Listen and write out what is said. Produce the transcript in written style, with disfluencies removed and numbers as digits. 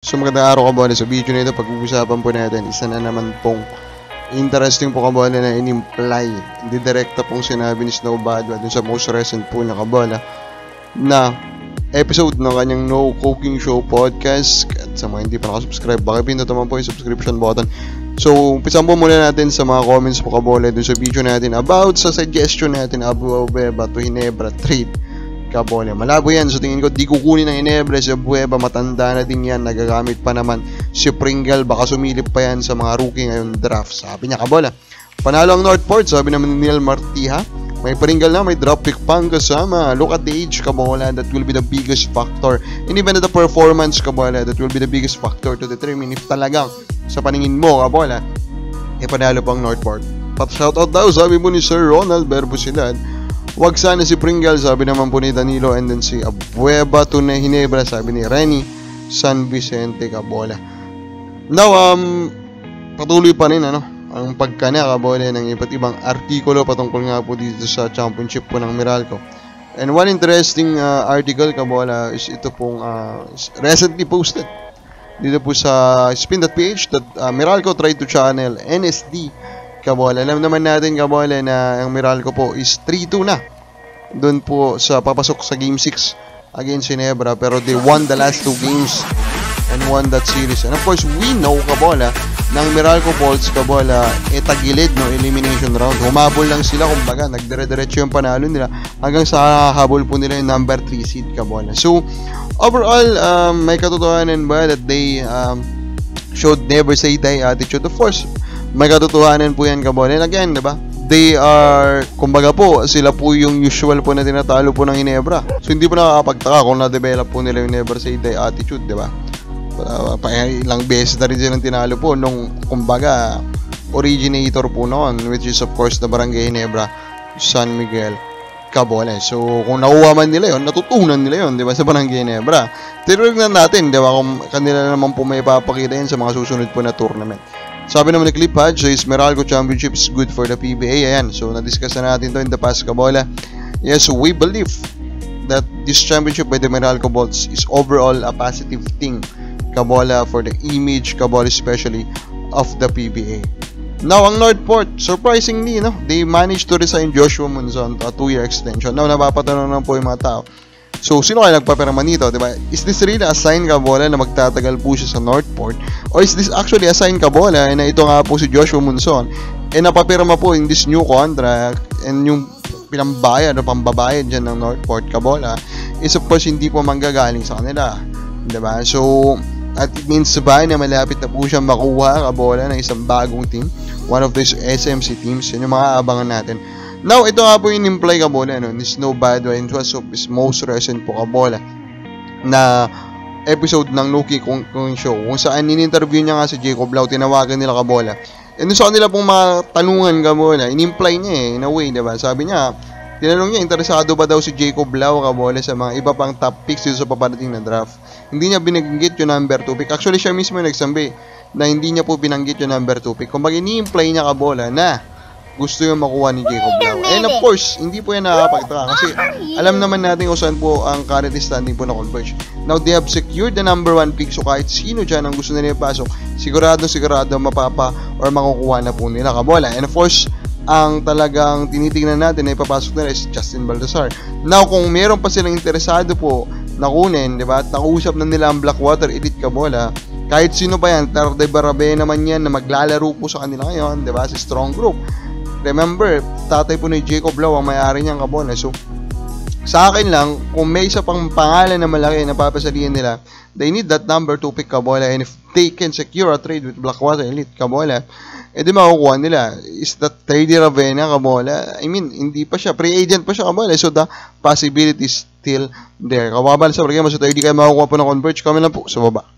So magandang araw kabole, sa video na ito pag-uusapan po natin isa na naman pong interesting po kabole na in-imply, hindi direkta pong sinabi ni Snow Badwa dun sa most recent po na kabole na episode ng kanyang No Cooking Show podcast. At sa mga hindi pa nakasubscribe, baka pindutin naman po yung subscription button. So umpisan po muna natin sa mga comments po kabole dun sa video natin about sa suggestion natin Abu Bueva to Ginebra trade kabole. Malabo yan. So tingin ko di kukunin ng Ginebra si Bueva, matanda na din yan, nagagamit pa naman si Pringle, baka sumilip pa yan sa mga rookie ngayon draft, sabi niya kabole. Panalo ang Northport, sabi naman ni Neil Martiha, may Pringle na, may drop pick pang kasama. Look at the age kabole, that will be the biggest factor, and even the performance kabole, that will be the biggest factor to determine if talagang sa paningin mo kabole panalo pang Northport. Pat shoutout daw, sabi mo ni Sir Ronald Berbusilad, wag sana si Pringle, sabi naman po ni Danilo, and then si Bueva to Ginebra, sabi ni Renny San Vicente kabole. Now patuloy pa rin ang pagkana kabole ng iba't ibang artikulo patungkol nga po dito sa championship po ng Meralco. And one interesting article kabole is ito pong recently posted dito po sa spin.ph that Meralco tried to channel NSD kabole. Alam naman natin kabole na ang Meralco po is 3-2 na doon po sa papasok sa game 6 against Ginebra, pero they won the last 2 games and won that series. And of course we know kabole ng Meralco Bolts kabole tagilid no elimination round, humabol lang sila, kumbaga nagdire-diretso yung panalo nila hanggang sa habol po nila yung number 3 seed kabole. So overall may katotohanan ba that they showed never say die attitude? Of course may katotohanan po yan kabole. And again, diba, they are, kumbaga po, sila po yung usual po na tinatalo po ng Ginebra. So hindi po nakakapagtaka kung na-develop po nila yung never say die attitude, diba? Ilang beses na rin silang tinalo po nung, kumbaga, originator po noon, which is of course the Barangay Ginebra, San Miguel kabole. So kung nakuha man nila yon, natutunan nila yon, diba, sa Barangay Ginebra. Tinuloy na natin, diba, kung kanila naman po may papakita yan sa mga susunod po na tournament. Sabi naman ni Clip Hodge, is Meralco Championship is good for the PBA. Ayan, so na-discuss na natin to in the past kabole. Yes, we believe that this championship by the Meralco Bolts is overall a positive thing kabole for the image kabole, especially of the PBA. Now ang Northport, surprisingly they managed to resign Joshua Monzon to a 2-year extension. Now napapatanong na po yung mga tao, so sino kaya nagpapirma nito, diba? Is this really a sign kabole na magtatagal po siya sa Northport, or is this actually a sign kabole na ito nga po si Joshua Monzon napapirma po in this new contract, and yung pinambayad o pambabayad dyan ng Northport kabole is of course hindi po manggagaling sa kanila, diba? So at it means ba na malapit na po siya makuha kabole ng isang bagong team, one of these SMC teams. Yun yung mga abangan natin. Now, ito nga po yung imply kabole ni Snow Badwa in was of his most recent po kabole na episode ng No Cooking Show, kung saan in-interview niya nga si Jacob Lau, tinawagan nila kabole. And sa kanila pong mga tanungan kabole, in-imply niya in a way, diba? Sabi niya, tinanong niya, interesado ba daw si Jacob Lau kabole sa mga iba pang top picks dito sa paparating na draft. Hindi niya binanggit yung number 2 pick. Actually, siya mismo nagsabi na hindi niya po binanggit yung number 2 pick. Kung ini-imply niya kabole na gusto yung makuha ni Jacob Lau. And of course, hindi po yan nakakapagtaka kasi alam naman natin kung saan po ang current standing po na Converge. Now, they have secured the number 1 pick, so kahit sino dyan ang gusto nila ipasok, sigurado mapapa or makukuha na po nila kabole. And of course, ang talagang tinitingnan natin na ipapasok nila is Justin Baltasar. Now, kung meron pa silang interesado po na kunin, diba, at nakuusap na nila ang Blackwater Elite kabole, kahit sino pa yan, Tarde Barabe naman yan na maglalaro po sa kanila ngayon, diba, si Strong Group. Remember, tatay po ni Jacob Lau ang may-ari niyang kabole. So, sa akin lang, kung may isa pang pangalan na malaki na papasalihan nila, they need that number 2 pick kabole, and if they can secure a trade with Blackwater Elite kabole, di makukuha nila. Is that Teddy Ravena kabole? I mean, hindi pa siya, pre-agent pa siya kabole, so the possibility is still there. Kababal sa programa, so Teddy kayo makukuha po ng Converge, kami lang po sa baba.